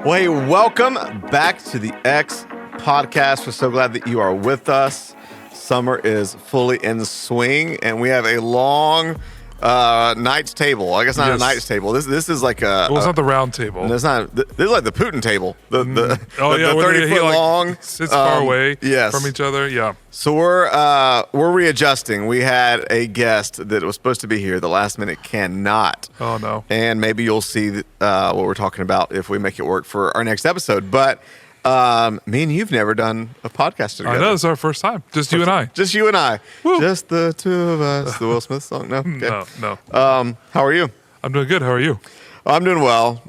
Well, hey, welcome back to the X podcast. We're so glad that you are with us. Summer is fully in swing, and we have a long Knights table. I guess not a Knights table. This is like a. Well, it's not the round table. It's not. This is like the Putin table. The 30-foot long. Sits far away yes. from each other. Yeah. So we're readjusting. We had a guest that was supposed to be here. The last minute cannot. Oh no. And maybe you'll see what we're talking about if we make it work for our next episode. But me and you've never done a podcast together. I know, it's our first time. Just you and I. Just you and I. Woo. Just the two of us. The Will Smith song? No? Okay. No. How are you? I'm doing good. How are you? I'm doing well.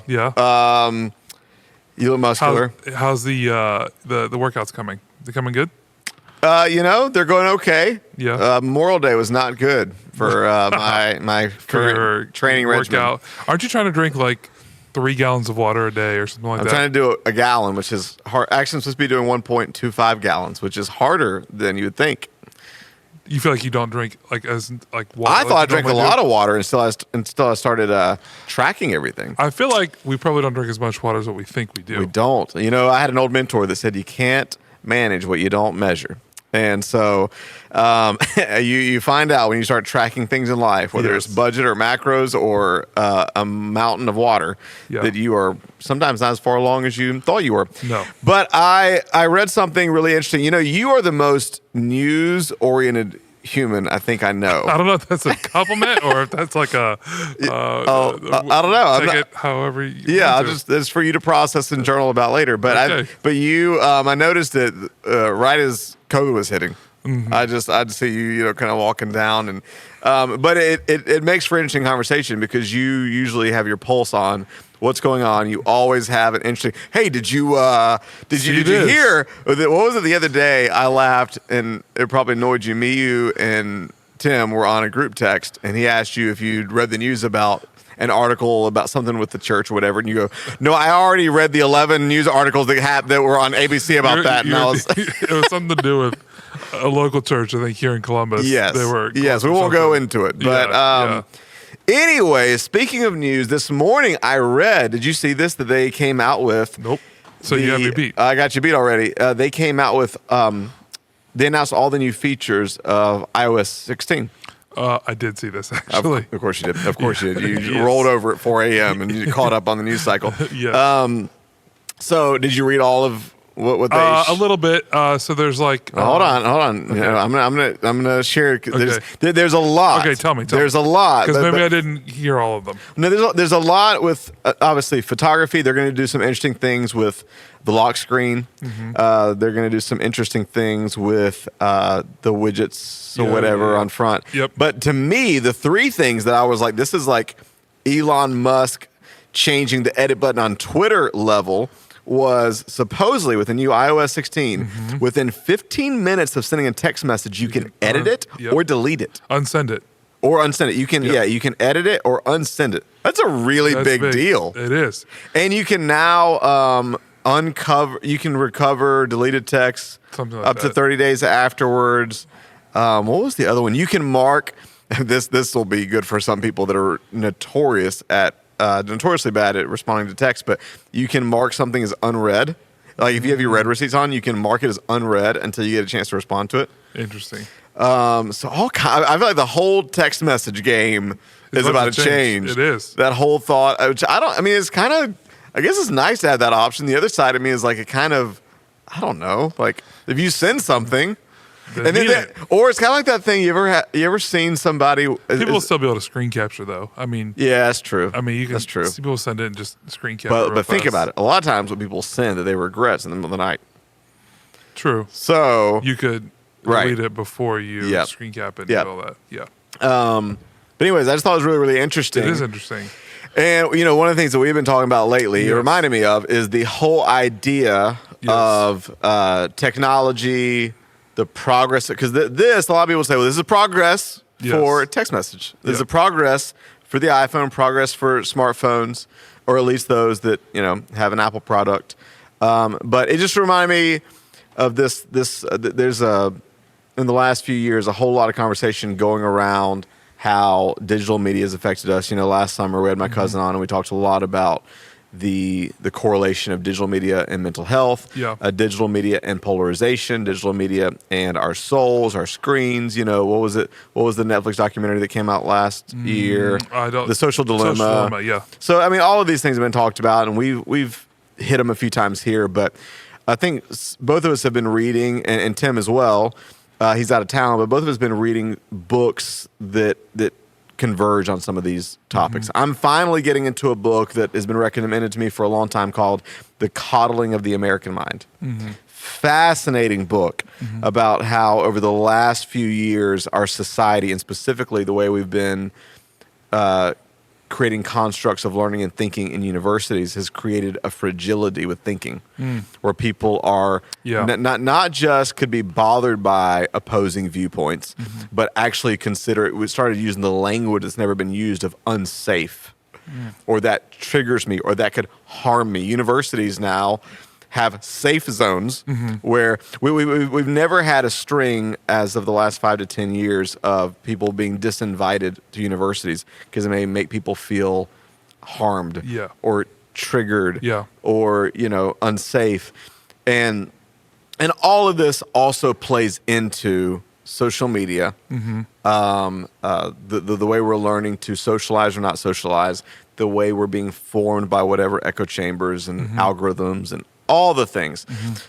Yeah. You look muscular. How's the workouts coming? They coming good? They're going okay. Yeah. Memorial Day was not good for my current training regimen. Aren't you trying to drink like 3 gallons of water a day or something like that? I'm trying to do a gallon, which is hard. Actually, I'm supposed to be doing 1.25 gallons, which is harder than you would think. You feel like you don't drink water? I thought I drank a lot of water until I started tracking everything. I feel like we probably don't drink as much water as what we think we do. We don't. I had an old mentor that said you can't manage what you don't measure. And so you find out when you start tracking things in life, whether it's budget or macros or a mountain of water, that you are sometimes not as far along as you thought you were. No. But I read something really interesting. You are the most news-oriented human I think I know. I don't know if that's a compliment or if that's like a... I don't know. Take it however you it's for you to process and journal about later. But okay. I noticed that right as COVID was hitting, I'd see you kind of walking down, and but it makes for interesting conversation because you usually have your pulse on what's going on. You always have an interesting. Hey, did you hear? What was it the other day? I laughed, and it probably annoyed you. Me, you, and Tim were on a group text, and he asked you if you'd read the news about an article about something with the church or whatever, and you go, "No, I already read the 11 news articles that were on ABC about that." And it was something to do with a local church, I think, here in Columbus. Yes, they were. Yes, we won't go into it, but anyway, speaking of news, this morning I read. Did you see this? That they came out with. Nope. So you got me beat. I got you beat already. They came out with. They announced all the new features of iOS 16. I did see this, actually. Of course you did. Of course you did. You rolled over at 4 a.m. and you caught up on the news cycle. Yeah. So did you read all of what they? A little bit. So there's like. Hold on. Okay. I'm gonna share. There's a lot. Okay, tell me. There's a lot because maybe I didn't hear all of them. No, there's a lot with obviously photography. They're going to do some interesting things with the lock screen. They're going to do some interesting things with the widgets or whatever on front. Yep. But to me, the 3 things that I was like, this is like Elon Musk changing the edit button on Twitter level, was supposedly with the new iOS 16, within 15 minutes of sending a text message, you can edit it or delete it. Unsend it. Or unsend it. You can you can edit it or unsend it. That's a really big deal. It is. And you can now recover deleted text up to 30 days afterwards. What was the other one? You can mark, this will be good for some people that are notoriously bad at responding to text, but you can mark something as unread. Like if you have your read receipts on, you can mark it as unread until you get a chance to respond to it. Interesting. I feel like the whole text message game is about to change. It is. That whole thought, which it's kind of, I guess it's nice to have that option. The other side of me is like a kind of, I don't know, like if you send something, or it's kind of like that thing. You ever seen somebody? People will still be able to screen capture, though. Yeah, that's true. That's true. People send it and just screen capture. But think about it. A lot of times, when people send that they regret in the middle of the night. True. So you could delete it before you screen cap it and do all that. Yeah. But anyways, I just thought it was really, really interesting. It is interesting. And one of the things that we've been talking about lately, it reminded me of, is the whole idea of technology. The progress, because a lot of people say, well, this is progress for text message. This is a progress for the iPhone, progress for smartphones, or at least those that have an Apple product. But it just reminded me of this. There's a in the last few years a whole lot of conversation going around how digital media has affected us. Last summer we had my cousin on and we talked a lot about the correlation of digital media and mental health, digital media and polarization, digital media and our souls, our screens. What was it? What was the Netflix documentary that came out last year? The Social Dilemma. Social Dilemma, yeah. So all of these things have been talked about, and we've hit them a few times here. But I think both of us have been reading, and Tim as well. He's out of town, but both of us have been reading books that converge on some of these topics. I'm finally getting into a book that has been recommended to me for a long time called The Coddling of the American Mind. Fascinating book about how over the last few years our society, and specifically the way we've been creating constructs of learning and thinking in universities, has created a fragility with thinking where people are not just could be bothered by opposing viewpoints, but actually consider it. We started using the language that's never been used of unsafe or that triggers me or that could harm me. Universities now have safe zones where we've never had a string as of the last 5 to 10 years of people being disinvited to universities because it may make people feel harmed or triggered or unsafe, and all of this also plays into social media, the way we're learning to socialize or not socialize, the way we're being formed by whatever echo chambers and algorithms and all the things.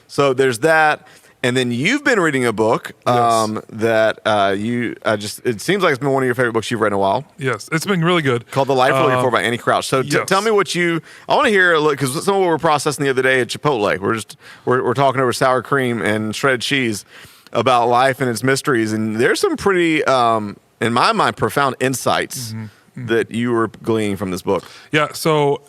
So there's that. And then you've been reading a book that it seems like it's been one of your favorite books you've read in a while. Yes, it's been really good. Called The Life We're Looking For by Annie Crouch. So tell me what I want to hear, because some of what we're processing the other day at Chipotle, we're talking over sour cream and shredded cheese about life and its mysteries. And there's some pretty, in my mind, profound insights that you were gleaning from this book. Yeah, so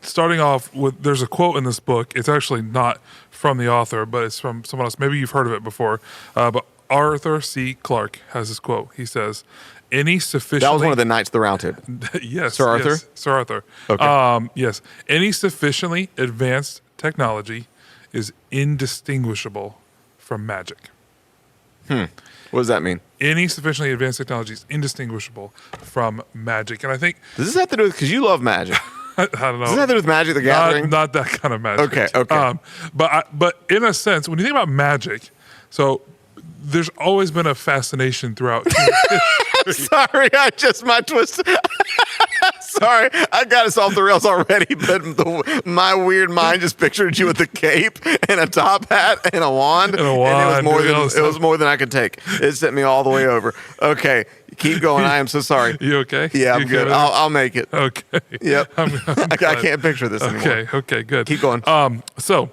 starting off with, there's a quote in this book. It's actually not from the author, but it's from someone else. Maybe you've heard of it before. But Arthur C. Clarke has this quote. He says, any sufficiently... That was one of the Knights of the Round Table. Yes. Sir Arthur? Yes, Sir Arthur. Okay. Yes. Any sufficiently advanced technology is indistinguishable from magic. What does that mean? Any sufficiently advanced technology is indistinguishable from magic. And I think... Does this have to do with... Because you love magic. I don't know. Does it have to do with Magic the Gathering? Not that kind of magic. Okay. But in a sense, when you think about magic, so there's always been a fascination throughout history. Sorry, my twist. Sorry, I got us off the rails already, but my weird mind just pictured you with a cape and a top hat and a wand. And it was more than I could take. It sent me all the way over. Okay. Keep going. I am so sorry. You okay? Yeah, I'm good. I'll make it. Okay. Yep. I can't picture this anymore. Okay, good. Keep going. So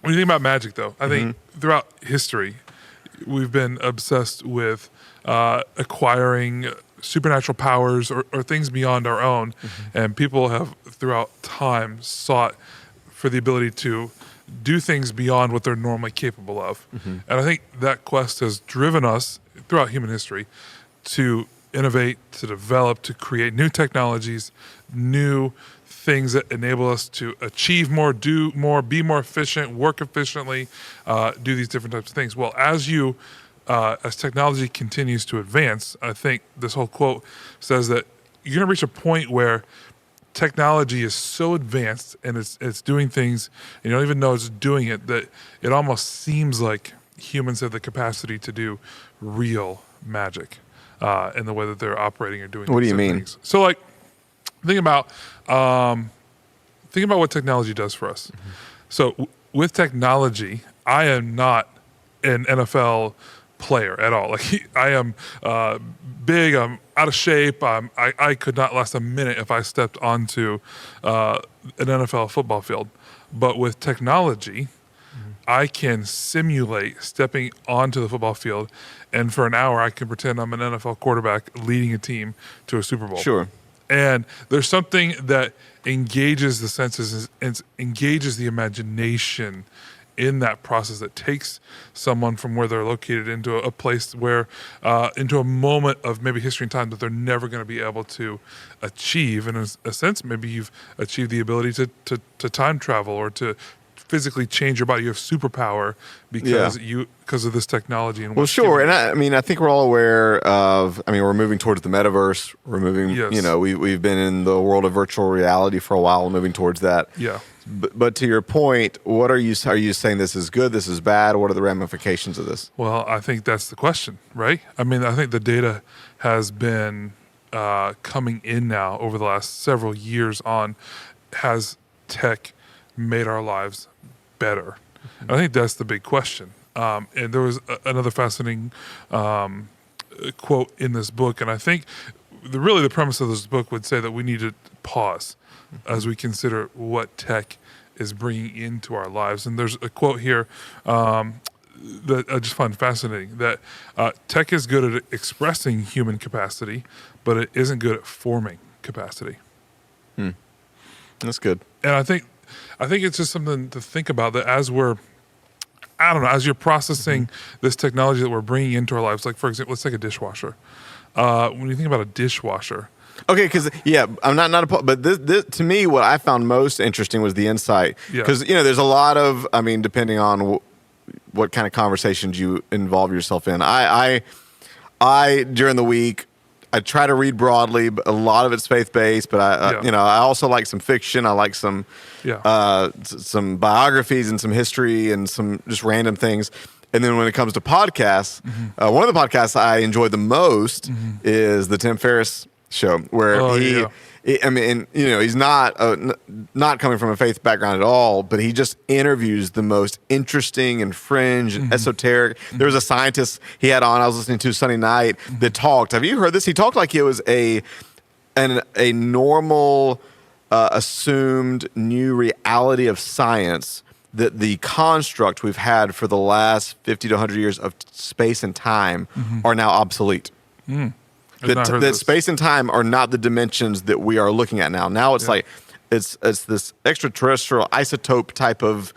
when you think about magic, though, I think throughout history, we've been obsessed with acquiring supernatural powers or things beyond our own. And people have, throughout time, sought for the ability to do things beyond what they're normally capable of. And I think that quest has driven us throughout human history to innovate, to develop, to create new technologies, new things that enable us to achieve more, do more, be more efficient, work efficiently, do these different types of things. Well, as technology continues to advance, I think this whole quote says that you're going to reach a point where technology is so advanced and it's doing things, and you don't even know it's doing it, that it almost seems like humans have the capacity to do real magic. In the way that they're operating or doing. What do you mean? Things. So, like, think about what technology does for us. So, with technology, I am not an NFL player at all. Like, I am big. I'm out of shape. I could not last a minute if I stepped onto an NFL football field. But with technology, I can simulate stepping onto the football field, and for an hour I can pretend I'm an NFL quarterback leading a team to a Super Bowl. Sure. And there's something that engages the senses and engages the imagination in that process that takes someone from where they're located into a place where, into a moment of maybe history and time that they're never going to be able to achieve. And in a sense, maybe you've achieved the ability to time travel or to physically change your body. You have superpower because of this technology. And well, sure. And I think we're all aware of, we're moving towards the metaverse. We're moving, we've been in the world of virtual reality for a while. We're moving towards that. Yeah. But to your point, are you saying this is good, this is bad? What are the ramifications of this? Well, I think that's the question, right? I think the data has been coming in now over the last several years on, has tech made our lives better? Mm-hmm. I think that's the big question. And there was another fascinating quote in this book, and I think the premise of this book would say that we need to pause as we consider what tech is bringing into our lives. And there's a quote here that I just find fascinating, that tech is good at expressing human capacity, but it isn't good at forming capacity. That's good. And I think it's just something to think about, that as you're processing this technology that we're bringing into our lives, like, for example, let's take a dishwasher. When you think about a dishwasher, okay, because I'm not but this to me, what I found most interesting was the insight, because there's a lot of, depending on what kind of conversations you involve yourself in. I during the week, I try to read broadly, but a lot of it's faith based. But I also like some fiction. I like some biographies and some history and some just random things. And then when it comes to podcasts, one of the podcasts I enjoy the most is the Tim Ferriss show, where he's not coming from a faith background at all, but he just interviews the most interesting and fringe and esoteric. There was a scientist he had on, I was listening to Sunday night, that talked. Have you heard this? He talked like it was a normal, assumed new reality of science, that the construct we've had for the last 50 to 100 years of space and time are now obsolete. That space and time are not the dimensions that we are looking at now. Now it's like it's this extraterrestrial isotope type of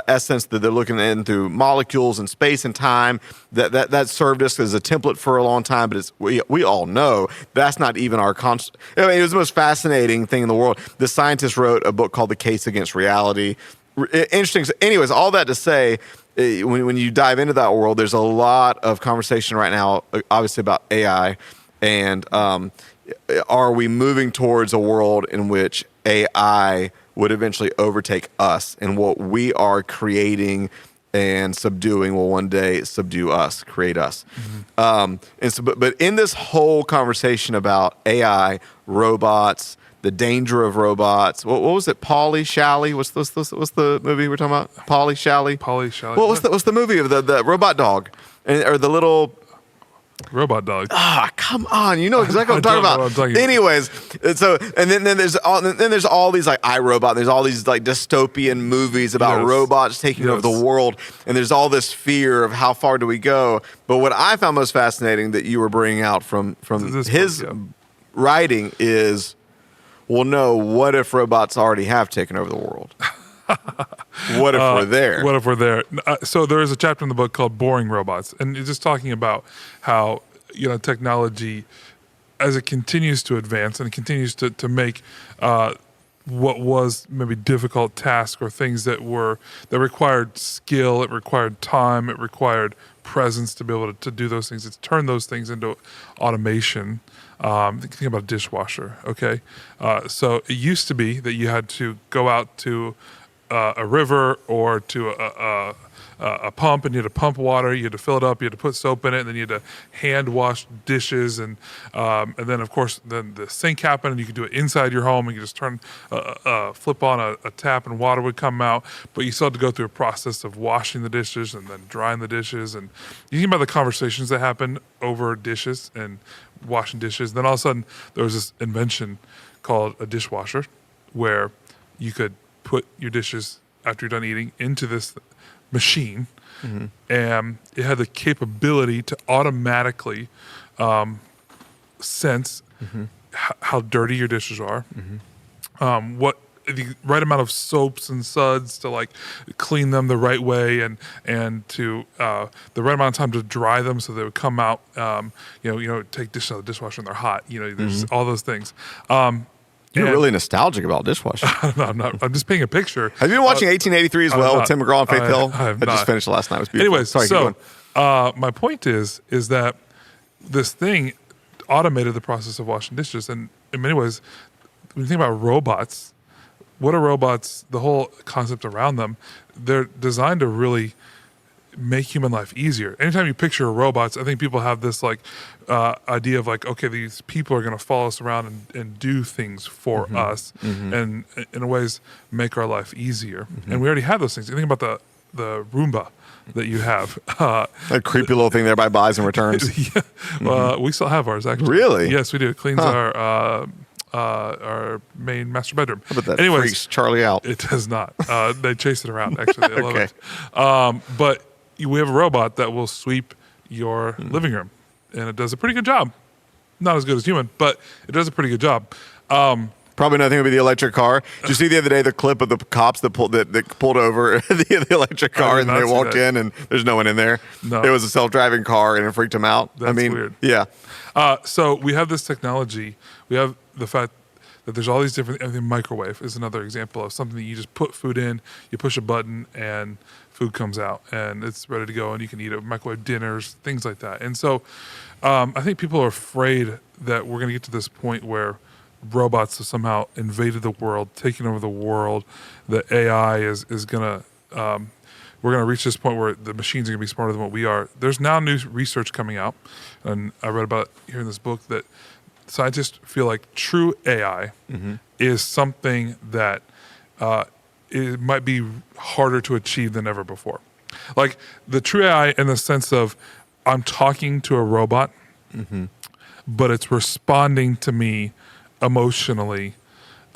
essence that they're looking in through molecules and space and time. That served us as a template for a long time, but we all know that's not even our concept. It was the most fascinating thing in the world. The scientist wrote a book called The Case Against Reality. Interesting. So anyways, all that to say, when you dive into that world, there's a lot of conversation right now, obviously, about AI. And are we moving towards a world in which AI would eventually overtake us, and what we are creating and subduing will one day subdue us, create us? And so, but in this whole conversation about AI, robots, the danger of robots. What was it? Polly Shally? What's the movie we're talking about? Polly Shally. What's the movie of the robot dog, or the little robot dog? Come on! You know exactly what I'm talking about. Anyways, and then there's all these like iRobot. There's all these like dystopian movies about robots taking over the world, and there's all this fear of how far do we go. But what I found most fascinating that you were bringing out from his writing is, well, no, what if robots already have taken over the world? What if we're there? What if we're there? So there is a chapter in the book called Boring Robots, and it's just talking about how, technology, as it continues to advance and it continues to make what was maybe difficult tasks or things that required skill, it required time, it required presence to be able to do those things. It's turned those things into automation. Think about a dishwasher, okay? So it used to be that you had to go out to a river or to a pump, and you had to pump water, you had to fill it up, you had to put soap in it, and then you had to hand wash dishes, and then of course then the sink happened, and you could do it inside your home, and you just flip on a tap and water would come out, but you still had to go through a process of washing the dishes and then drying the dishes. And you think about the conversations that happen over dishes and washing dishes. Then all of a sudden there was this invention called a dishwasher, where you could put your dishes after you're done eating into this machine, and it had the capability to automatically sense how dirty your dishes are, what the right amount of soaps and suds to like clean them the right way, and to the right amount of time to dry them so they would come out. Take dishes out of the dishwasher and they're hot. There's all those things. You're And- really nostalgic about dishwasher. No, I'm not. I'm just painting a picture. Have you been watching 1883 as well with Tim McGraw and Faith Hill? I have just not. finished last night. It was beautiful. Anyways, Sorry, keep so going. my point is that this thing automated the process of washing dishes, and in many ways, when you think about robots, what are robots? The whole concept around them, they're designed to really make human life easier. Anytime you picture robots, I think people have this like idea of like, okay, these people are going to follow us around and do things for us, and in ways make our life easier. And we already have those things. You think about the Roomba that you have. That creepy little thing there by buys and returns. We still have ours actually. Really? Yes, we do. It cleans our main master bedroom. How about that? Anyways, Freaks Charlie out. it does not. They chase it around. Actually, they love Okay. it. But we have a robot that will sweep your living room, and it does a pretty good job. Not as good as human, but it does a pretty good job. Probably nothing would be the electric car. Did you see the other day the clip of the cops that pulled over the electric car and not they see walked that. in and there's no one in there? No. It was a self-driving car and it freaked them out. That's weird. Yeah. So we have this technology. We have the fact that there's all these different. I think microwave is another example of something that you just put food in, you push a button, and food comes out, and it's ready to go, and you can eat it. Microwave dinners, things like that. And so, I think people are afraid that we're going to get to this point where robots have somehow invaded the world, taken over the world. That AI is going to. We're going to reach this point where the machines are going to be smarter than what we are. There's now new research coming out, and I read about it here in this book that scientists feel like true AI is something that it might be harder to achieve than ever before. Like the true AI in the sense of I'm talking to a robot, but it's responding to me emotionally.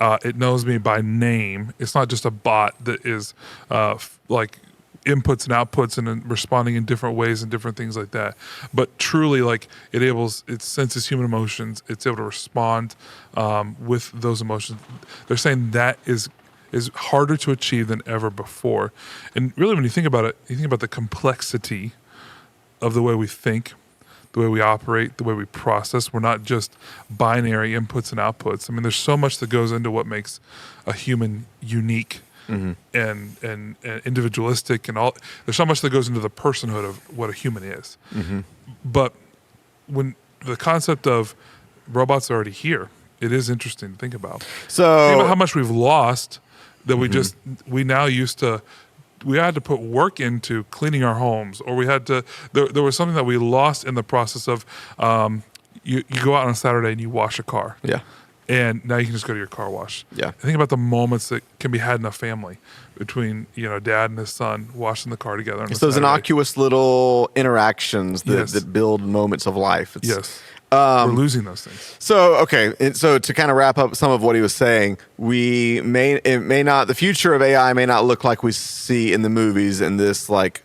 It knows me by name. It's not just a bot that is like inputs and outputs and then responding in different ways and different things like that. But truly, like it senses human emotions. It's able to respond with those emotions. They're saying that is harder to achieve than ever before. And really, when you think about it, you think about the complexity of the way we think, the way we operate, the way we process. We're not just binary inputs and outputs. I mean, there's so much that goes into what makes a human unique and individualistic and all. There's so much that goes into the personhood of what a human is. But when the concept of robots are already here, it is interesting to think about. So Think about how much we've lost that we now used to. We had to put work into cleaning our homes, or we had to. There was something that we lost in the process of. You go out on a Saturday and you wash a car. Yeah. And now you can just go to your car wash. Yeah. Think about the moments that can be had in a family between dad and his son washing the car together. It's those innocuous little interactions that, Yes. that build moments of life. Yes. We're losing those things. So, okay. So to kind of wrap up some of what he was saying, the future of AI may not look like we see in the movies in this like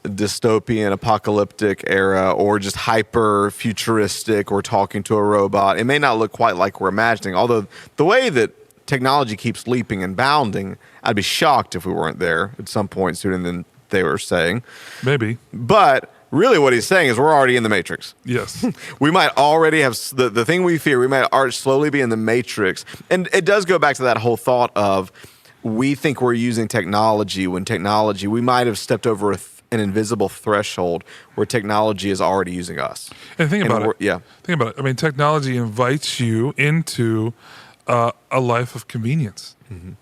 dystopian apocalyptic era or just hyper futuristic or talking to a robot. It may not look quite like we're imagining, although the way that technology keeps leaping and bounding, I'd be shocked if we weren't there at some point sooner than they were saying. Maybe. But really what he's saying is we're already in the Matrix. Yes. We might already have the thing we fear, we might slowly be in the Matrix. And it does go back to that whole thought of we think we're using technology when technology, we might have stepped over an invisible threshold where technology is already using us. And think about it. Yeah. Think about it. I mean, technology invites you into a life of convenience.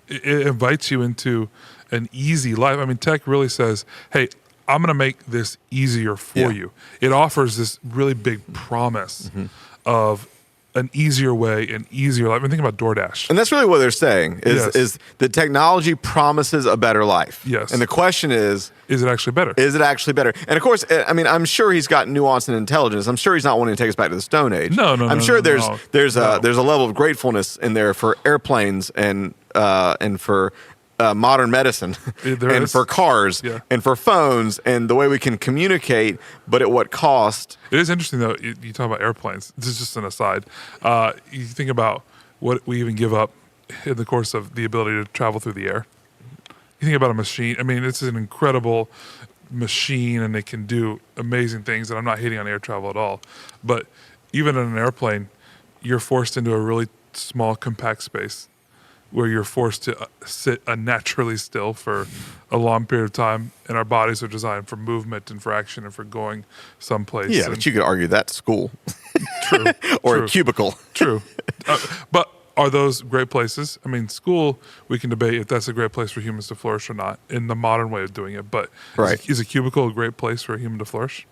It invites you into an easy life. I mean, tech really says, hey, I'm going to make this easier for you. It offers this really big promise of an easier way, an easier life. I mean, think about DoorDash. And that's really what they're saying is the technology promises a better life. Yes. And the question is it actually better? Is it actually better? And of course, I mean, I'm sure he's got nuance and intelligence. I'm sure he's not wanting to take us back to the Stone Age. No. I'm sure there's No. there's a level of gratefulness in there for airplanes and for modern medicine and for cars and for phones and the way we can communicate, but at what cost? It is interesting, though, you talk about airplanes. This is just an aside. You think about what we even give up in the course of the ability to travel through the air. You think about a machine. I mean, it's an incredible machine, and it can do amazing things, and I'm not hating on air travel at all. But even in an airplane, you're forced into a really small, compact space where you're forced to sit unnaturally still for a long period of time, and our bodies are designed for movement and for action and for going someplace. Yeah, and but you could argue that's school true, or true, a cubicle. true. But are those great places? I mean, school, we can debate if that's a great place for humans to flourish or not in the modern way of doing it. But Right. is a cubicle a great place for a human to flourish?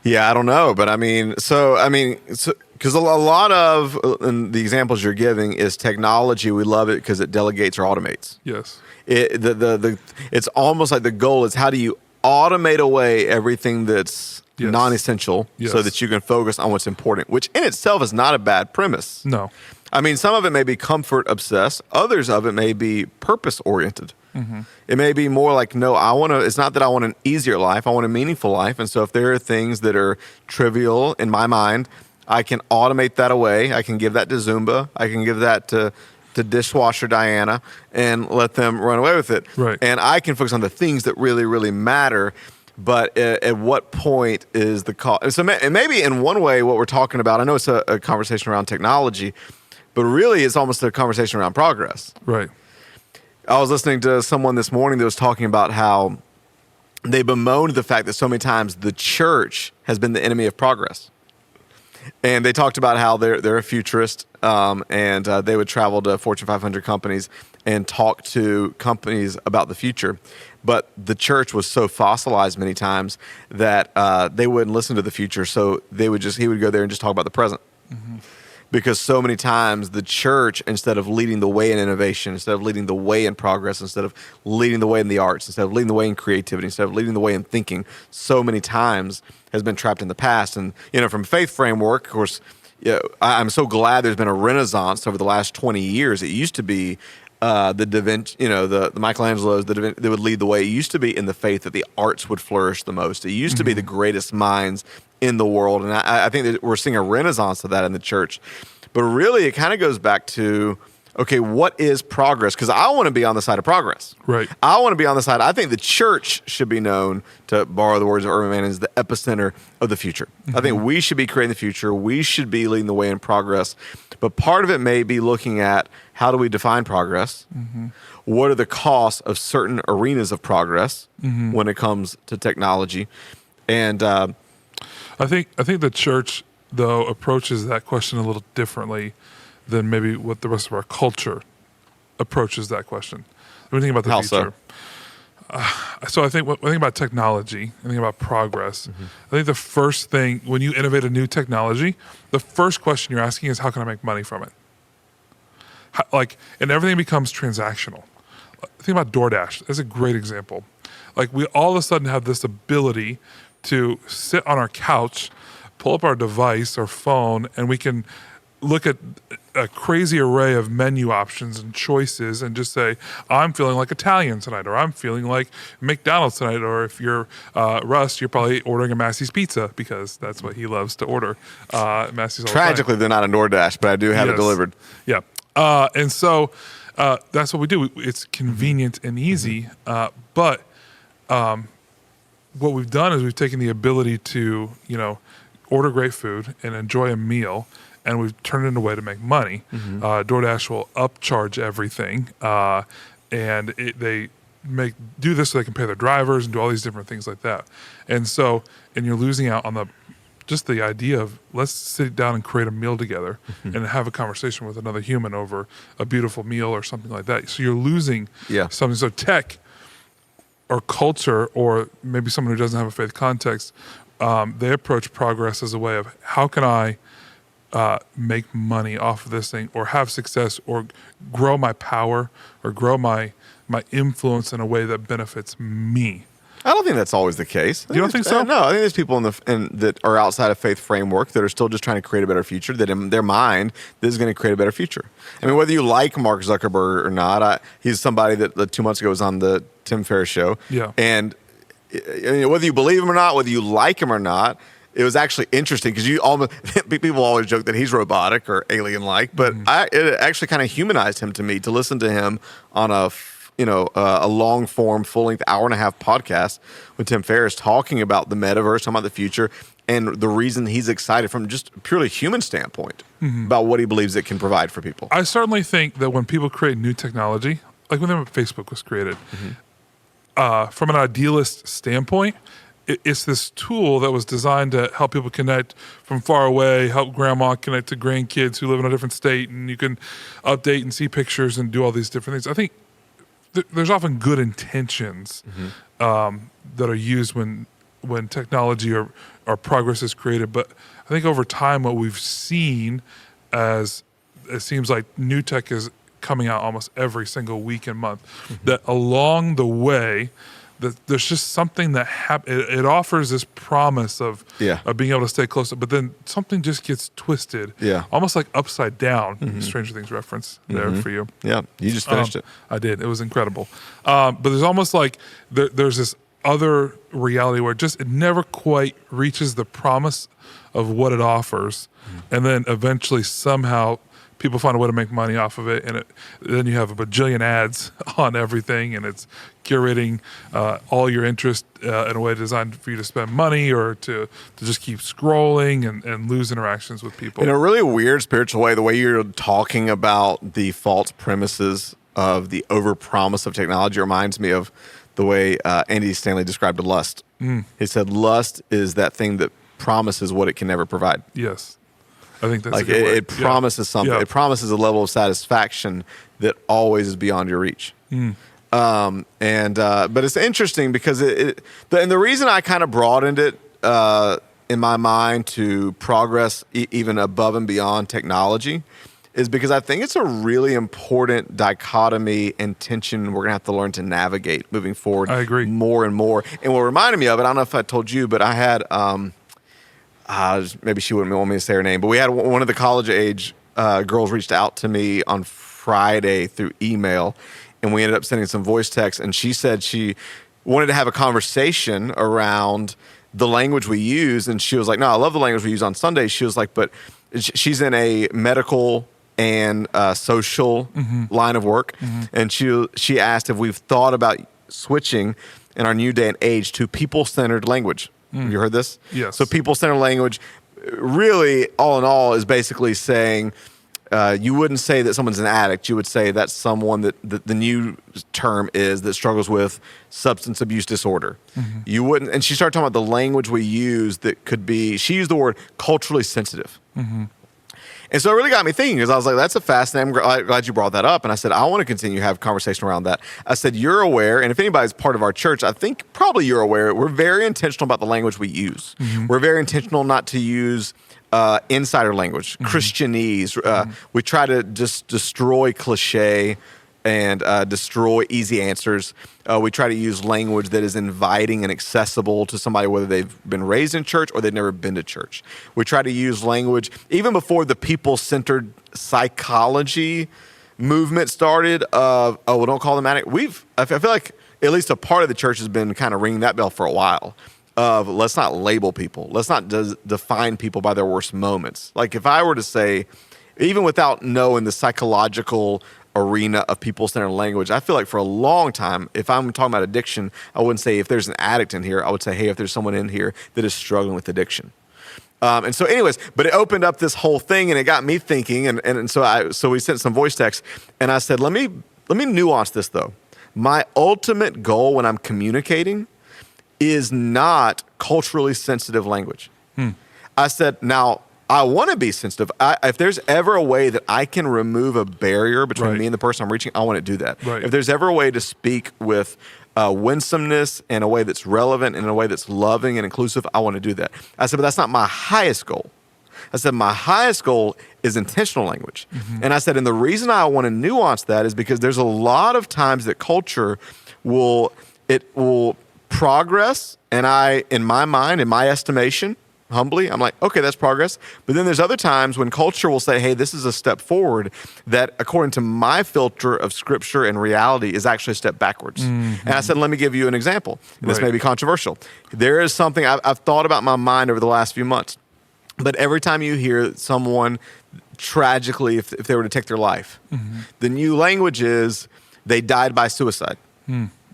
Yeah, I don't know, but because a lot of and the examples you're giving is technology. We love it because it delegates or automates. Yes. It's almost like the goal is how do you automate away everything that's Yes. non-essential so Yes. that you can focus on what's important, which in itself is not a bad premise. No. I mean, some of it may be comfort obsessed. Others of it may be purpose oriented. Mm-hmm. It may be more like, no, it's not that I want an easier life. I want a meaningful life. And so if there are things that are trivial in my mind, I can automate that away. I can give that to Zumba. I can give that to dishwasher Diana and let them run away with it. Right. And I can focus on the things that really, really matter. But at what point is the call? And so maybe in one way, what we're talking about, I know it's a conversation around technology, but really it's almost a conversation around progress. Right. I was listening to someone this morning that was talking about how they bemoaned the fact that so many times the church has been the enemy of progress. And they talked about how they're a futurist, and they would travel to Fortune 500 companies and talk to companies about the future. But the church was so fossilized many times that they wouldn't listen to the future. So he would go there and just talk about the present. Mm-hmm. Because so many times the church, instead of leading the way in innovation, instead of leading the way in progress, instead of leading the way in the arts, instead of leading the way in creativity, instead of leading the way in thinking, so many times has been trapped in the past. And, from faith framework, of course, I'm so glad there's been a renaissance over the last 20 years. It used to be the Da Vinci, the Michelangelos, they would lead the way. It used to be in the faith that the arts would flourish the most. It used to be the greatest minds in the world. And I think that we're seeing a renaissance of that in the church. But really, it kind of goes back to, okay, what is progress? Because I want to be on the side of progress. Right. I want to be on the side. I think the church should be known, to borrow the words of Urban Man, as the epicenter of the future. Mm-hmm. I think we should be creating the future. We should be leading the way in progress. But part of it may be looking at how do we define progress? Mm-hmm. What are the costs of certain arenas of progress when it comes to technology? And I think the church, though, approaches that question a little differently than maybe what the rest of our culture approaches that question. When we think about the future. So I think when I think about technology, I think about progress. Mm-hmm. I think the first thing, when you innovate a new technology, the first question you're asking is, how can I make money from it? And everything becomes transactional. Think about DoorDash. That's a great example. Like, we all of a sudden have this ability to sit on our couch, pull up our device or phone, and we can look at a crazy array of menu options and choices and just say, I'm feeling like Italian tonight, or I'm feeling like McDonald's tonight, or if you're Russ, you're probably ordering a Massey's pizza because that's what he loves to order. Massey's all tragically, they're not a DoorDash, but I do have it delivered. Yeah. And so that's what we do. It's convenient and easy, but what we've done is we've taken the ability to, order great food and enjoy a meal, and we've turned it into a way to make money. Mm-hmm. DoorDash will upcharge everything, and they do this so they can pay their drivers and do all these different things like that. And you're losing out on the idea of, let's sit down and create a meal together and have a conversation with another human over a beautiful meal or something like that. So you're losing something. So tech or culture, or maybe someone who doesn't have a faith context, they approach progress as a way of, how can I make money off of this thing, or have success, or grow my power, or grow my influence in a way that benefits me. I don't think that's always the case. You don't think so? No, I think there's people that are outside of faith framework that are still just trying to create a better future, that in their mind, this is going to create a better future. I mean, whether you like Mark Zuckerberg or not, he's somebody that 2 months ago was on the Tim Ferriss show. Yeah. And whether you believe him or not, whether you like him or not, it was actually interesting because people always joke that he's robotic or alien-like, but it actually kind of humanized him to me to listen to him on a a long form, full length hour and a half podcast with Tim Ferriss talking about the metaverse, talking about the future, and the reason he's excited from just a purely human standpoint about what he believes it can provide for people. I certainly think that when people create new technology, like when Facebook was created, from an idealist standpoint, it's this tool that was designed to help people connect from far away, help grandma connect to grandkids who live in a different state, and you can update and see pictures and do all these different things. I think there's often good intentions that are used when technology or progress is created, but I think over time what we've seen as it seems like new tech is coming out almost every single week and month, that along the way that there's just something that it offers this promise of being able to stay close, but then something just gets twisted, almost like upside down. Stranger Things reference there for you. Yeah, you just finished it. I did. It was incredible. But there's almost like there's this other reality where it never quite reaches the promise of what it offers, and then eventually somehow people find a way to make money off of it, and then you have a bajillion ads on everything, and it's curating all your interest in a way designed for you to spend money or to just keep scrolling and lose interactions with people. In a really weird spiritual way, the way you're talking about the false premises of the overpromise of technology reminds me of the way Andy Stanley described lust. He said lust is that thing that promises what it can never provide. Yes. I think that's like it promises something. Yeah. It promises a level of satisfaction that always is beyond your reach. But it's interesting because and the reason I kind of broadened it in my mind to progress even above and beyond technology is because I think it's a really important dichotomy and tension we're gonna have to learn to navigate moving forward. I agree. More and more. And what reminded me of it, I don't know if I told you, but I had maybe she wouldn't want me to say her name, but we had one of the college age girls reached out to me on Friday through email, and we ended up sending some voice text, and she said she wanted to have a conversation around the language we use, and she was like, no, I love the language we use on Sundays. She was like, but she's in a medical and social line of work, and she asked if we've thought about switching in our new day and age to people-centered language. Have you heard this? Yes. So people-centered language, really, all in all, is basically saying you wouldn't say that someone's an addict. You would say that's someone that the new term is that struggles with substance abuse disorder. You wouldn't, and she started talking about the language we use that could be. She used the word culturally sensitive. And so it really got me thinking because I was like, that's a fascinating, I'm glad you brought that up. And I said, I want to continue to have a conversation around that. I said, you're aware, and if anybody's part of our church, I think probably you're aware, we're very intentional about the language we use. We're very intentional not to use insider language, Christianese. We try to just destroy cliche and destroy easy answers. We try to use language that is inviting and accessible to somebody, whether they've been raised in church or they've never been to church. We try to use language, even before the people-centered psychology movement started, well, don't call them addict. I feel like at least a part of the church has been kind of ringing that bell for a while. Let's not label people. Let's not define people by their worst moments. Like if I were to say, even without knowing the psychological arena of people-centered language, I feel like for a long time, if I'm talking about addiction, I wouldn't say if there's an addict in here. I would say, hey, if there's someone in here that is struggling with addiction. And so anyways, but it opened up this whole thing and it got me thinking. And so we sent some voice texts and I said, let me nuance this though. My ultimate goal when I'm communicating is not culturally sensitive language. I said, now, I want to be sensitive. If there's ever a way that I can remove a barrier between me and the person I'm reaching, I want to do that. If there's ever a way to speak with winsomeness in a way that's relevant, in a way that's loving and inclusive, I want to do that. I said, but that's not my highest goal. I said, my highest goal is intentional language. And I said, and the reason I want to nuance that is because there's a lot of times that culture will progress, and in my mind, in my estimation, humbly, I'm like, okay, that's progress. But then there's other times when culture will say, hey, this is a step forward that according to my filter of scripture and reality is actually a step backwards. And I said, let me give you an example. And this may be controversial. There is something I've thought about in my mind over the last few months. But every time you hear someone tragically, if they were to take their life, the new language is they died by suicide.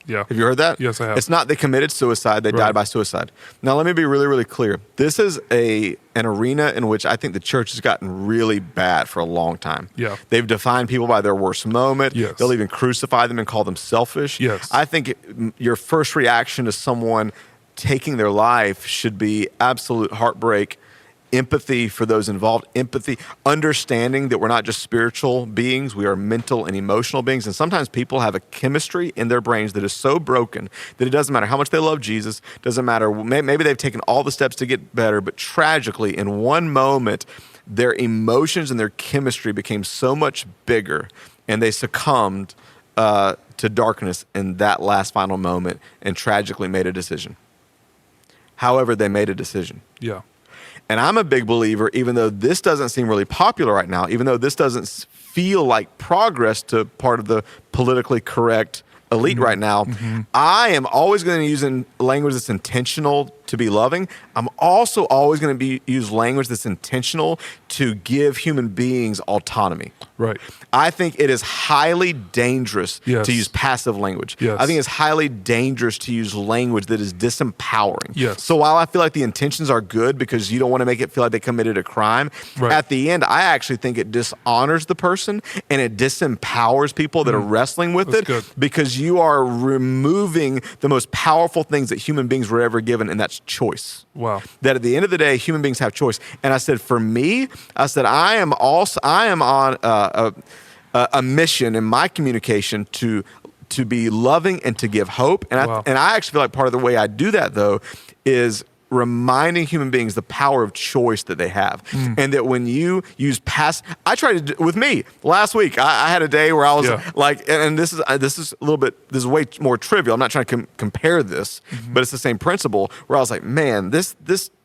Yeah. Have you heard that? Yes, I have. It's not they committed suicide, they died by suicide. Now, let me be really, really clear. This is an arena in which I think the church has gotten really bad for a long time. Yeah. They've defined people by their worst moment. Yes. They'll even crucify them and call them selfish. Yes. I think your first reaction to someone taking their life should be absolute heartbreak, empathy for those involved, empathy, understanding that we're not just spiritual beings, we are mental and emotional beings. And sometimes people have a chemistry in their brains that is so broken that it doesn't matter how much they love Jesus, doesn't matter, maybe they've taken all the steps to get better, but tragically, in one moment, their emotions and their chemistry became so much bigger and they succumbed to darkness in that last final moment and tragically made a decision. However, they made a decision. Yeah. And I'm a big believer, even though this doesn't seem really popular right now, even though this doesn't feel like progress to part of the politically correct elite right now, I am always going to use language that's intentional to be loving. I'm also always going to use language that's intentional to give human beings autonomy. Right. I think it is highly dangerous Yes. to use passive language. Yes. I think it's highly dangerous to use language that is disempowering. Yes. So while I feel like the intentions are good because you don't want to make it feel like they committed a crime, Right. at the end, I actually think it dishonors the person and it disempowers people that are wrestling with That's it good. because you are removing the most powerful things that human beings were ever given, and that's choice. Wow. That at the end of the day, human beings have choice. And I said, for me, I am on a mission in my communication to be loving and to give hope. And Wow. I actually feel like part of the way I do that, though, is reminding human beings the power of choice that they have. And that when you use I tried to do with me last week. I had a day where I was Yeah. like, and this is a little bit, this is way more trivial. I'm not trying to compare this, but it's the same principle where I was like, man, this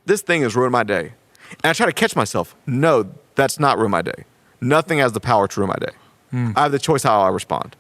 thing has ruined my day. And I try to catch myself. No, that's not ruin my day. Nothing has the power to ruin my day. I have the choice how I respond.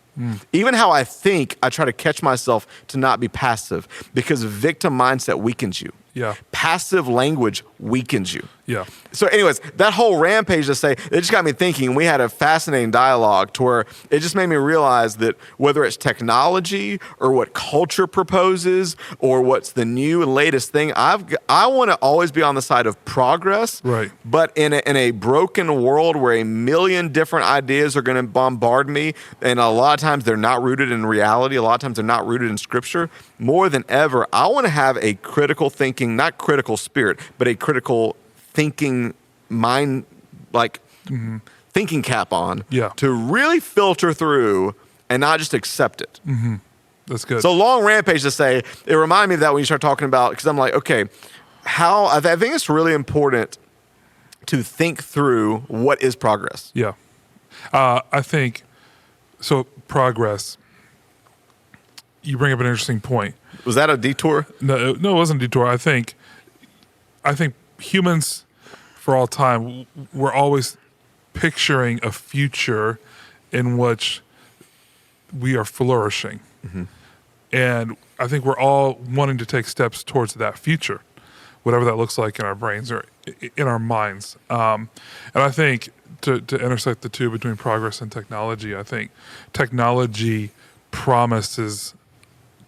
Even how I think, I try to catch myself to not be passive because victim mindset weakens you. Yeah. Passive language weakens you. Yeah. So anyways, that whole rampage to say, it just got me thinking. We had a fascinating dialogue to where it just made me realize that whether it's technology or what culture proposes or what's the new and latest thing, I want to always be on the side of progress. Right. But in a broken world where a million different ideas are going to bombard me, and a lot of times they're not rooted in reality, a lot of times they're not rooted in scripture, more than ever, I want to have a critical thinking, not critical spirit, but a critical thinking mind, like thinking cap on, Yeah. to really filter through and not just accept it. That's good. So long rampage to say, it reminded me of that when you start talking about, because I'm like, okay, I think it's really important to think through what is progress. Yeah. I think, so progress, you bring up an interesting point. Was that a detour? No, it wasn't a detour. I think humans for all time, we're always picturing a future in which we are flourishing. And I think we're all wanting to take steps towards that future, whatever that looks like in our brains or in our minds. And I think to intersect the two between progress and technology, I think technology promises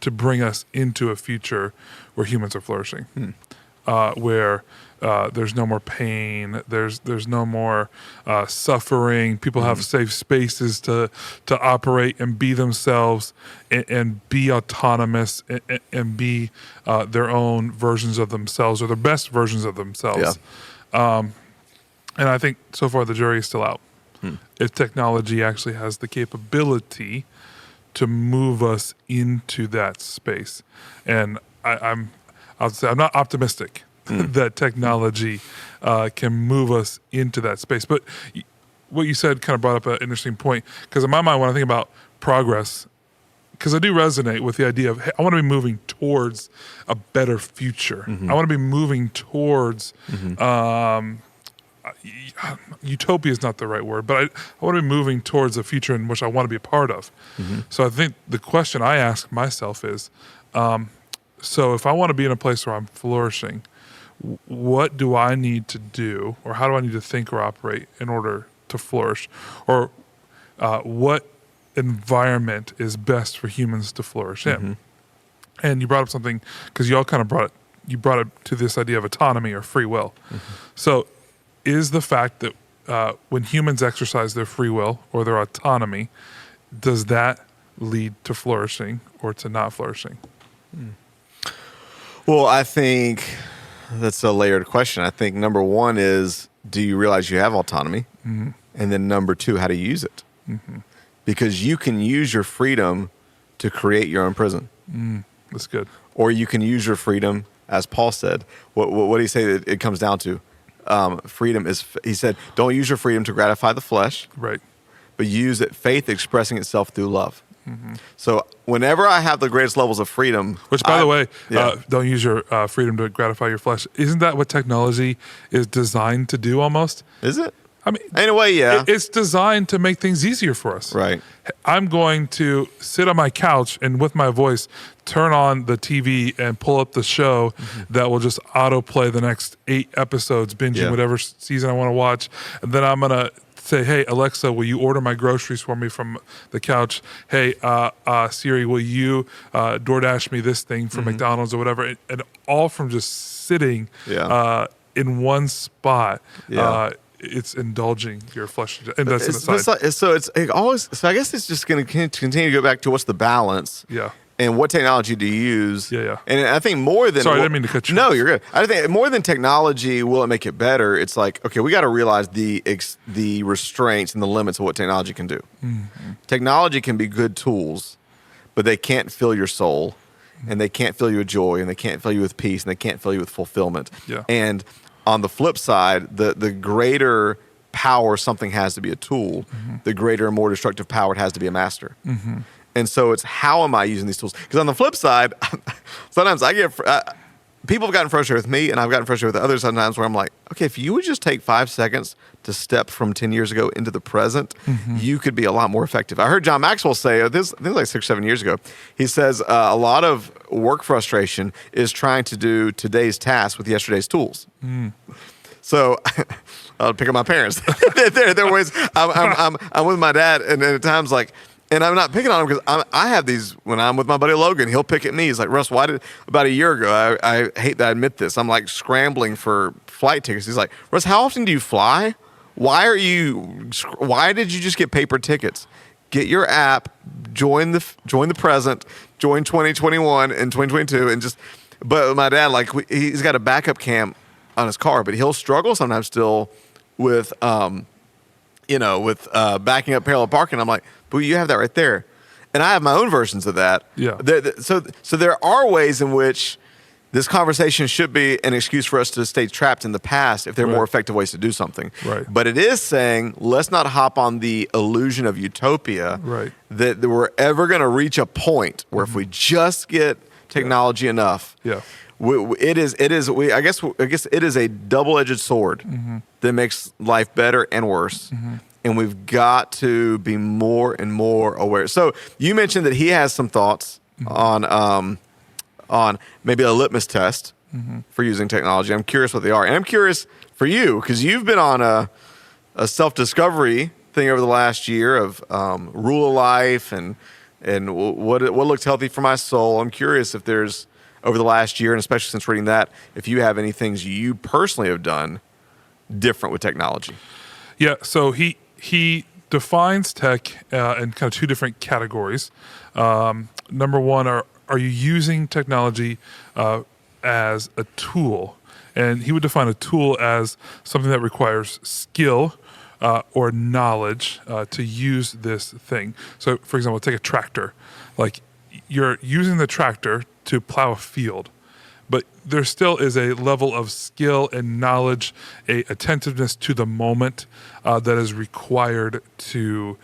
to bring us into a future where humans are flourishing, where there's no more pain, there's no more suffering. People have safe spaces to operate and be themselves and be autonomous and be their own versions of themselves or the best versions of themselves. Yeah. And I think so far the jury is still out. If technology actually has the capability to move us into that space, and I'll say I'm not optimistic that technology can move us into that space. But what you said kind of brought up an interesting point, because in my mind, when I think about progress, because I do resonate with the idea of, hey, I want to be moving towards a better future. I want to be moving towards utopia is not the right word, but I want to be moving towards a future in which I want to be a part of. So I think the question I ask myself is, so if I want to be in a place where I'm flourishing, what do I need to do, or how do I need to think or operate in order to flourish? Or what environment is best for humans to flourish in. And you brought up something, because you all kind of brought it to this idea of autonomy or free will. So is the fact that when humans exercise their free will or their autonomy, does that lead to flourishing or to not flourishing? Well, I think that's a layered question. I think number one is, do you realize you have autonomy? And then number two, how to use it. Because you can use your freedom to create your own prison. That's good. Or you can use your freedom, as Paul said. What did he say that it comes down to? Freedom is, he said, don't use your freedom to gratify the flesh. Right. But use it, faith expressing itself through love. So whenever I have the greatest levels of freedom, which, by the way, don't use your freedom to gratify your flesh. Isn't that what technology is designed to do almost? Is it? I mean, in a way, yeah. It's designed to make things easier for us. Right. I'm going to sit on my couch and with my voice turn on the TV and pull up the show that will just autoplay the next 8 episodes, binging whatever season I want to watch. And then I'm going to say, hey, Alexa, will you order my groceries for me from the couch? Hey, Siri, will you DoorDash me this thing from McDonald's or whatever? And all from just sitting in one spot. It's indulging your flesh, and that's an aside. So I guess it's just going to continue to go back to what's the balance. And what technology to use. And I think more than... Sorry, I didn't mean to cut you No, off. you're good. I think more than technology, will it make it better? It's like, okay, we got to realize the restraints and the limits of what technology can do. Technology can be good tools, but they can't fill your soul, and they can't fill you with joy, and they can't fill you with peace, and they can't fill you with fulfillment. And on the flip side, the greater power something has to be a tool, the greater and more destructive power it has to be a master. And so it's, how am I using these tools? Because on the flip side, sometimes I get people have gotten frustrated with me, and I've gotten frustrated with others sometimes, where I'm like, okay, if you would just take 5 seconds to step from 10 years ago into the present, you could be a lot more effective. I heard John Maxwell say this, I think like 6 or 7 years ago. He says a lot of work frustration is trying to do today's tasks with yesterday's tools. So I'll pick up my parents. They're always, I'm with my dad, and at times like, and I'm not picking on him because I have these, when I'm with my buddy Logan, he'll pick at me. He's like, Russ, about a year ago, I hate that I admit this, I'm like scrambling for flight tickets. He's like, Russ, how often do you fly? Why did you just get paper tickets? Get your app, join the present, join 2021 and 2022, and just, but my dad, like, he's got a backup cam on his car, but he'll struggle sometimes still with, backing up parallel parking. I'm like, but you have that right there. And I have my own versions of that. So there are ways in which this conversation should be an excuse for us to stay trapped in the past if there are more effective ways to do something. But it is saying, let's not hop on the illusion of utopia that we're ever going to reach a point where if we just get technology enough, I guess it is a double-edged sword that makes life better and worse. And we've got to be more and more aware. So you mentioned that he has some thoughts on maybe a litmus test for using technology. I'm curious what they are. And I'm curious for you, because you've been on a self-discovery thing over the last year of rule of life and what looks healthy for my soul. I'm curious if there's, over the last year, and especially since reading that, if you have any things you personally have done different with technology. Yeah, so he defines tech in kind of 2 different categories. Number one, are you using technology as a tool? And he would define a tool as something that requires skill or knowledge to use this thing. So, for example, take a tractor. Like, you're using the tractor to plow a field, but there still is a level of skill and knowledge, a attentiveness to the moment that is required to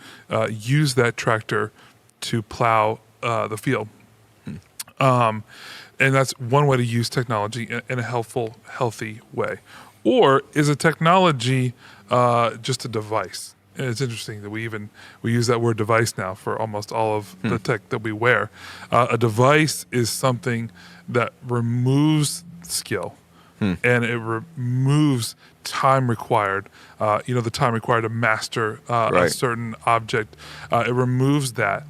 use that tractor to plow the field. And that's one way to use technology in a healthy way. Or is a technology just a device? And it's interesting that we use that word device now for almost all of the tech that we wear. A device is something that removes skill and it removes time required. The time required to master a certain object. It removes that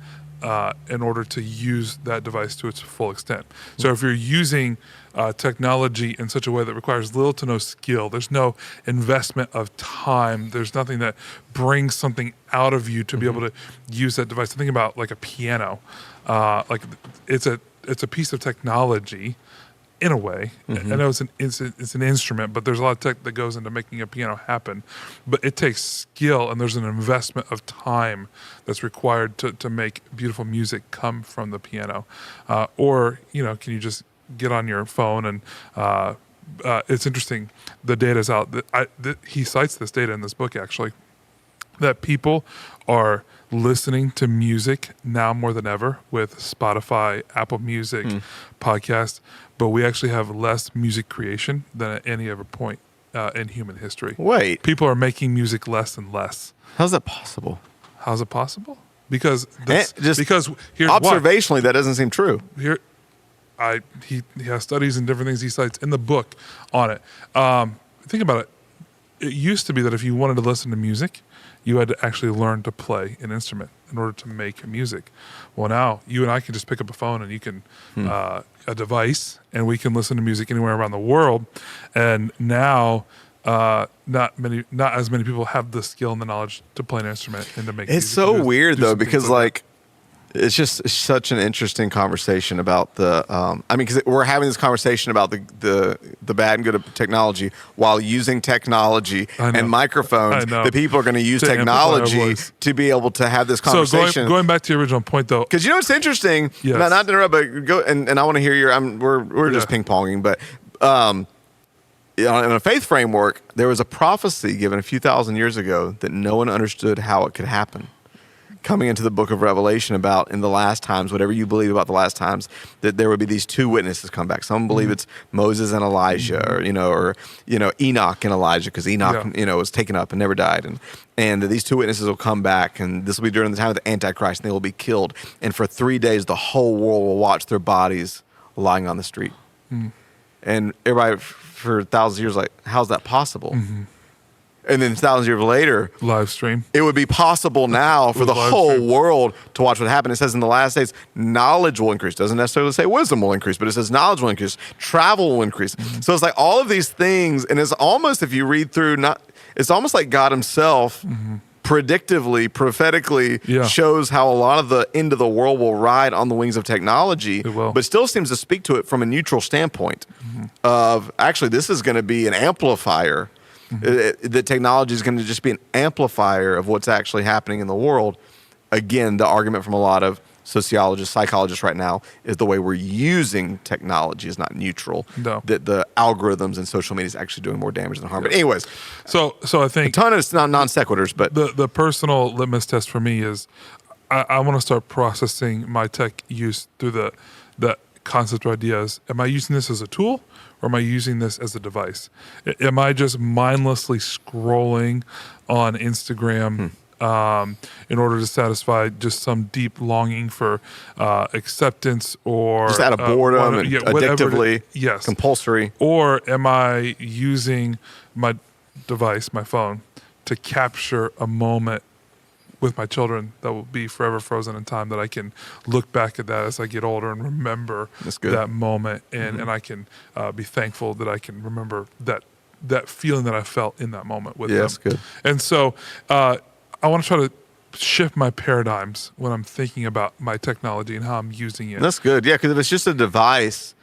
in order to use that device to its full extent. So if you're using technology in such a way that requires little to no skill, there's no investment of time, there's nothing that brings something out of you to be able to use that device. Think about like a piano. Like it's a piece of technology in a way. I know it's an instrument, but there's a lot of tech that goes into making a piano happen. But it takes skill, and there's an investment of time that's required to make beautiful music come from the piano. Or can you just get on your phone and it's interesting. The data's out. He cites this data in this book actually, that people are listening to music now more than ever with Spotify, Apple Music, podcasts, but we actually have less music creation than at any other point in human history. Wait. People are making music less and less. How's that possible? How's it possible? Because here's observationally, that doesn't seem true. He has studies and different things he cites in the book on it. Think about it. It used to be that if you wanted to listen to music, you had to actually learn to play an instrument in order to make music. Well, now you and I can just pick up a phone and you can a device, and we can listen to music anywhere around the world. And now, not as many people have the skill and the knowledge to play an instrument and to make. It's music. so weird though, because like. It's just such an interesting conversation about because we're having this conversation about the bad and good of technology while using technology and microphones. The people are going to use technology to be able to have this conversation. So going back to your original point, though, because what's interesting. Yes. Not to interrupt, but go and I want to hear your. We're just ping ponging, but in a faith framework, there was a prophecy given a few thousand years ago that no one understood how it could happen. Coming into the book of Revelation about in the last times, whatever you believe about the last times, that there would be these two witnesses come back. Some believe it's Moses and Elijah, or Enoch and Elijah, because Enoch was taken up and never died, and these two witnesses will come back, and this will be during the time of the Antichrist, and they will be killed, and for 3 days the whole world will watch their bodies lying on the street, and everybody for thousands of years like, how's that possible? And then thousands of years later, live stream. It would be possible now for the whole world to watch what happened. It says in the last days, knowledge will increase. Doesn't necessarily say wisdom will increase, but it says knowledge will increase, travel will increase. So it's like all of these things, and it's almost, if you read through, it's almost like God himself predictively, prophetically shows how a lot of the end of the world will ride on the wings of technology, but still seems to speak to it from a neutral standpoint of, actually, this is going to be an amplifier. The technology is going to just be an amplifier of what's actually happening in the world. Again, the argument from a lot of sociologists, psychologists right now is the way we're using technology is not neutral. No. That the algorithms and social media is actually doing more damage than harm. But anyways, so I think a ton of non sequiturs, but the personal litmus test for me is I want to start processing my tech use through the concept or ideas. Am I using this as a tool? Or am I using this as a device? Am I just mindlessly scrolling on Instagram in order to satisfy just some deep longing for acceptance or just out of boredom and addictively, compulsory? Or am I using my device, my phone, to capture a moment with my children that will be forever frozen in time, that I can look back at that as I get older and remember that moment, and I can be thankful that I can remember that feeling that I felt in that moment with them. That's good. And so I want to try to shift my paradigms when I'm thinking about my technology and how I'm using it. That's good. Yeah, because if it's just a device,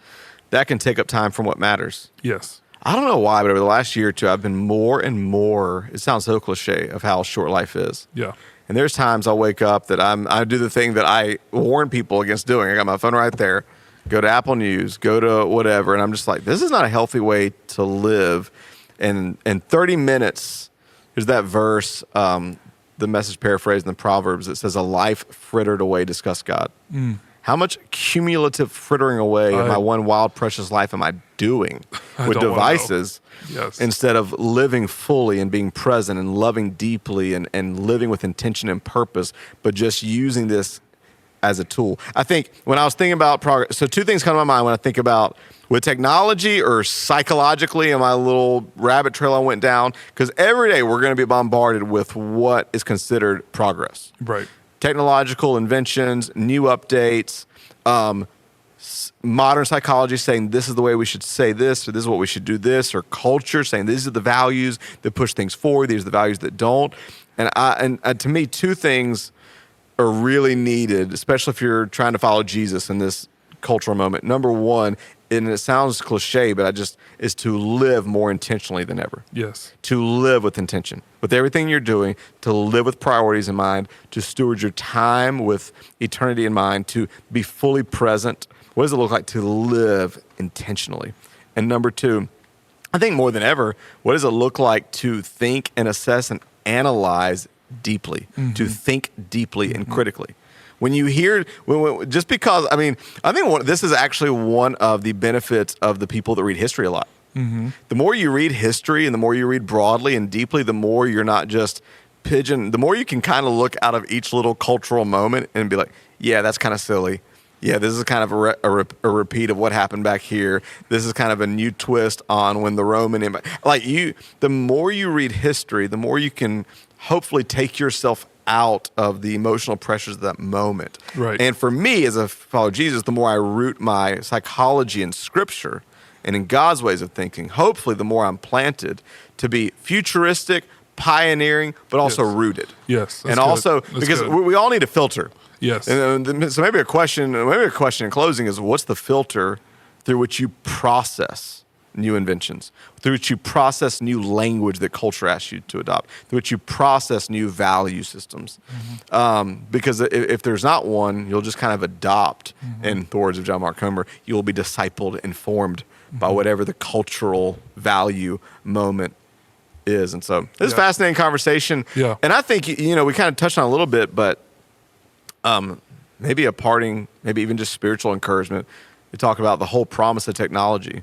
that can take up time from what matters. Yes. I don't know why, but over the last year or two, I've been more and more, it sounds so cliche, of how short life is. Yeah. And there's times I'll wake up that I do the thing that I warn people against doing. I got my phone right there, go to Apple News, go to whatever, and I'm just like, this is not a healthy way to live. And in 30 minutes, there's that verse, the Message paraphrased in the Proverbs, that says, a life frittered away disgusts God. How much cumulative frittering away of my one wild, precious life am I doing with devices instead of living fully and being present and loving deeply and living with intention and purpose, but just using this as a tool. I think when I was thinking about progress, so two things come to my mind when I think about with technology or psychologically in my little rabbit trail I went down, because every day we're going to be bombarded with what is considered progress. Right. Technological inventions, new updates, modern psychology saying this is the way we should say this, or this is what we should do this, or culture saying these are the values that push things forward, these are the values that don't. And to me, two things are really needed, especially if you're trying to follow Jesus in this cultural moment. Number one, and it sounds cliche, but is to live more intentionally than ever. Yes. To live with intention, with everything you're doing, to live with priorities in mind, to steward your time with eternity in mind, to be fully present. What does it look like to live intentionally? And number two, I think more than ever, what does it look like to think and assess and analyze deeply, to think deeply and critically? When you hear, just because, I mean, I think this is actually one of the benefits of the people that read history a lot. The more you read history and the more you read broadly and deeply, the more you're not just the more you can kind of look out of each little cultural moment and be like, yeah, that's kind of silly. Yeah, this is kind of a repeat of what happened back here. This is kind of a new twist on when the Roman the more you read history, the more you can hopefully take yourself out of the emotional pressures of that moment. Right. And for me, as a follower of Jesus, the more I root my psychology in Scripture and in God's ways of thinking, hopefully the more I'm planted to be futuristic, pioneering, but also rooted. Yes. And also, because we all need a filter. Yes. And so maybe a question in closing is, what's the filter through which you process new inventions, through which you process new language that culture asks you to adopt, through which you process new value systems? Because if there's not one, you'll just kind of adopt, in the words of John Mark Comer, you will be discipled, informed by whatever the cultural value moment is. And so this is a fascinating conversation. Yeah. And I think, we kind of touched on it a little bit, but maybe a parting, maybe even just spiritual encouragement. We talk about the whole promise of technology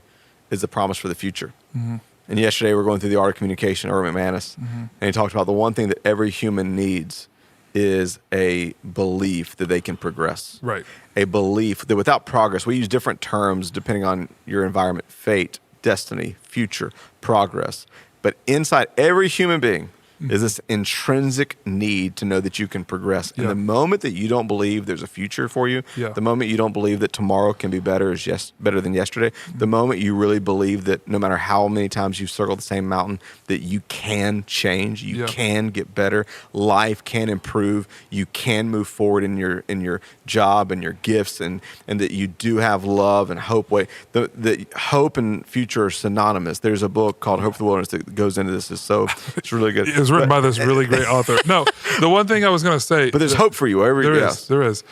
is the promise for the future. And yesterday we were going through the Art of Communication, Erwin McManus, and he talked about the one thing that every human needs is a belief that they can progress. Right. A belief that without progress, we use different terms depending on your environment: fate, destiny, future, progress. But inside every human being is this intrinsic need to know that you can progress. And the moment that you don't believe there's a future for you, the moment you don't believe that tomorrow can be better than yesterday, the moment you really believe that no matter how many times you've circled the same mountain, that you can change, you can get better, life can improve, you can move forward in your job and your gifts, and that you do have love and hope. The hope and future are synonymous. There's a book called Hope for the Wilderness that goes into this. It's really good. It was written by this really great author. No, the one thing I was going to say, but there's hope for you. There is.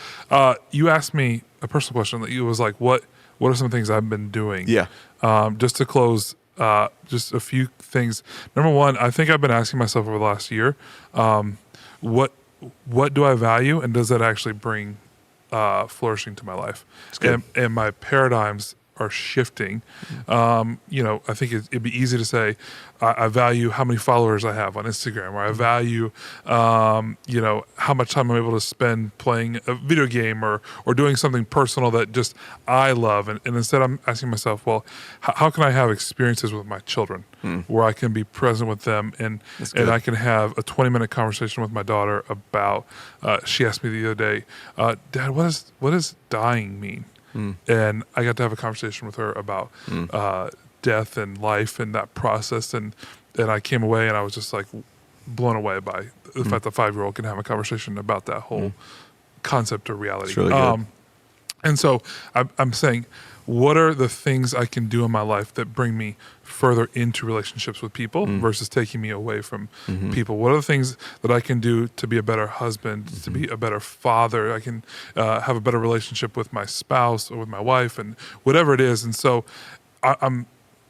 You asked me a personal question that you was like, what are some things I've been doing? Yeah. Just to close, just a few things. Number one, I think I've been asking myself over the last year, what do I value, and does that actually bring flourishing to my life? And my paradigms are shifting. I think it'd be easy to say I value how many followers I have on Instagram, or I value how much time I'm able to spend playing a video game or doing something personal that just I love. And instead I'm asking myself, well, how can I have experiences with my children where I can be present with them, and I can have a 20-minute conversation with my daughter about, she asked me the other day, Dad, what does dying mean? And I got to have a conversation with her about death and life and that process, and I came away and I was just like blown away by the fact that a 5-year-old can have a conversation about that whole concept of reality. It's really good. And so I'm saying, what are the things I can do in my life that bring me further into relationships with people versus taking me away from people? What are the things that I can do to be a better husband, to be a better father? I can have a better relationship with my spouse or with my wife, and whatever it is. And so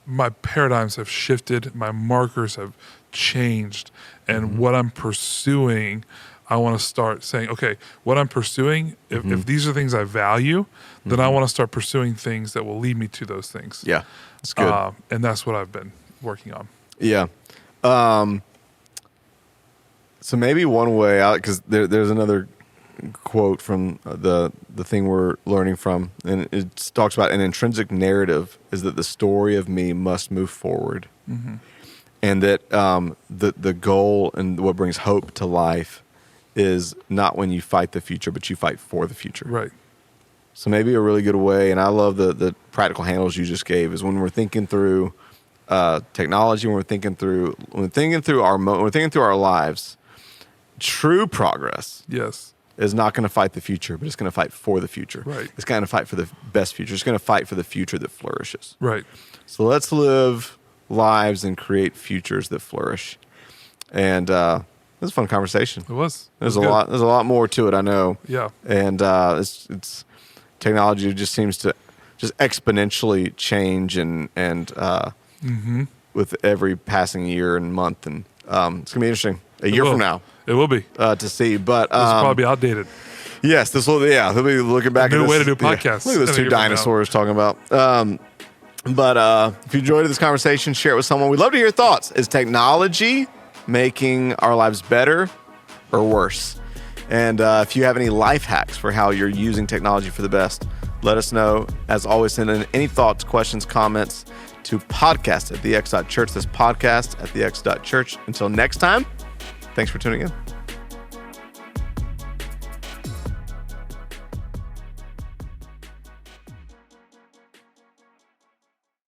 my paradigms have shifted, my markers have changed, and what I'm pursuing, I want to start saying, okay, what I'm pursuing, if these are things I value, then I want to start pursuing things that will lead me to those things. Yeah, that's good. And that's what I've been working on. Yeah. So maybe one way out, because there's another quote from the thing we're learning from, and it talks about an intrinsic narrative is that the story of me must move forward, and that the goal and what brings hope to life is not when you fight the future, but you fight for the future. Right. So maybe a really good way, and I love the practical handles you just gave, is when we're thinking through technology, when we're thinking through our lives. True progress, Yes. is not going to fight the future, but it's going to fight for the future. Right. It's going to fight for the best future. It's going to fight for the future that flourishes. Right. So let's live lives and create futures that flourish. And it was a fun conversation. It was. There's a lot. There's a lot more to it, I know. Yeah. And it's technology just seems to just exponentially change and with every passing year and month, and it's gonna be interesting a year from now. It will be. To see, but This will probably be outdated. yes, this will. Yeah, they'll be looking back. A new at way this, to do podcasts Look at in those a two year from now. dinosaurs talking about. But if you enjoyed this conversation, share it with someone. We'd love to hear your thoughts. Is technology making our lives better or worse? And if you have any life hacks for how you're using technology for the best, let us know. As always, send in any thoughts, questions, comments to podcast@thex.church. This podcast at thex.church. Until next time, thanks for tuning in.